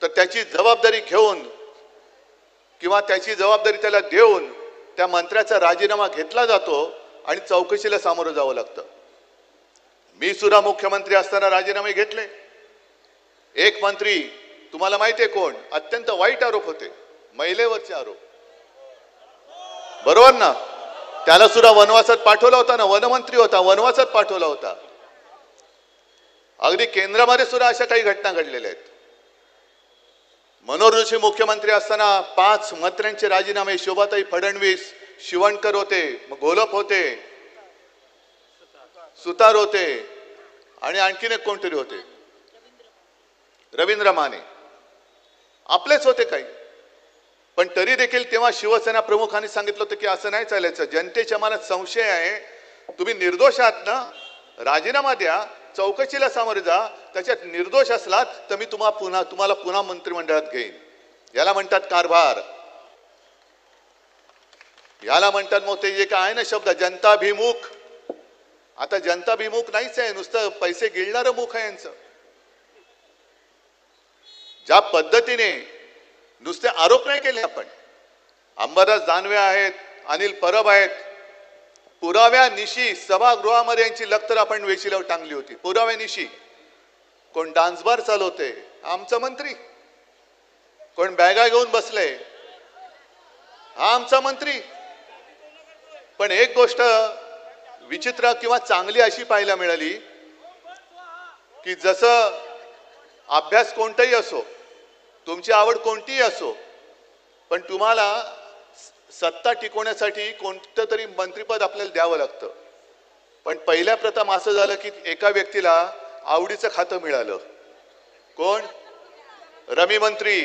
तर त्याची जबाबदारी घेऊन किंवा त्याची जबाबदारी त्याला देऊन त्या मंत्र्याचा राजीनामा घेतला जातो आणि चौकशीला सामोरं जावं लागतं। मी सुद्धा मुख्यमंत्री असताना राजीनामे घेतले। एक मंत्री तुम्हाला माहिती आहे कोण, अत्यंत वाईट आरोप होते, महिलेवरचे आरोप, बरोबर ना? त्याला सुद्धा वनवासात पाठवला होता ना, वनमंत्री होता, वनवासात पाठवला होता। अगदी केंद्रामध्ये सुद्धा अशा काही घटना घडलेल्या आहेत। मनोहर जोशी मुख्यमंत्री असताना 5 मंत्र्यांचे राजीनामे, शोभाताई फडणवीस, शिवणकर होते, घोलप होते, सुतार होते आणि आणखीन एक कोणतरी होते, रवींद्र माने, आपलेच होते काही। पण तरी देखील तेव्हा शिवसेना प्रमुखांनी सांगितलं होतं की असं नाही चालायचं, जनतेच्या मनात संशय आहे, तुम्ही निर्दोष आहात ना, राजीनामा द्या, चौकशीला सामोरे जा, त्याच्यात निर्दोष असलात तर मी तुम्हाला पुन्हा मंत्रिमंडळात घेईन। याला म्हणतात कारभार, याला म्हणतात मग ते जे काय आहे ना शब्द जनताभिमुख। आता जनताभिमुख नाहीच आहे, नुसतं पैसे गिळणारं मुख आहे यांचं। ज्या पद्धतीने नुसते आरोप नाही केले आपण, अंबादास दानवे आहेत, अनिल परब आहेत, पुराव्यानिशी सभागृहामध्ये यांची लखतर आपण वेशीला टांगली होती, पुराव्यानिशी। कोण डान्स बार चालवते, आमचा मंत्री, कोण बॅगा घेऊन बसले, हा आमचा मंत्री। पण एक गोष्ट विचित्र किंवा चांगली अशी पाहायला मिळाली की जसं अभ्यास कोणताही असो, तुमची आवड कोणतीही असो, पण तुम्हाला सत्ता टिकवण्यासाठी कोणतं तरी मंत्रिपद आपल्याला द्यावं लागतं। पण पहिल्या प्रथम असं झालं की एका व्यक्तीला आवडीचं खातं मिळालं, कोण? रमी मंत्री।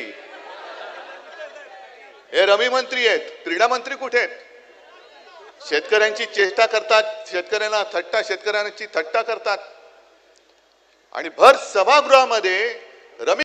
हे रमी मंत्री आहेत, क्रीडा मंत्री कुठे आहेत? शेतकऱ्यांची चेष्टा करतात, शेतकऱ्यांची थट्टा करतात आणि भर सभागृहामध्ये रमी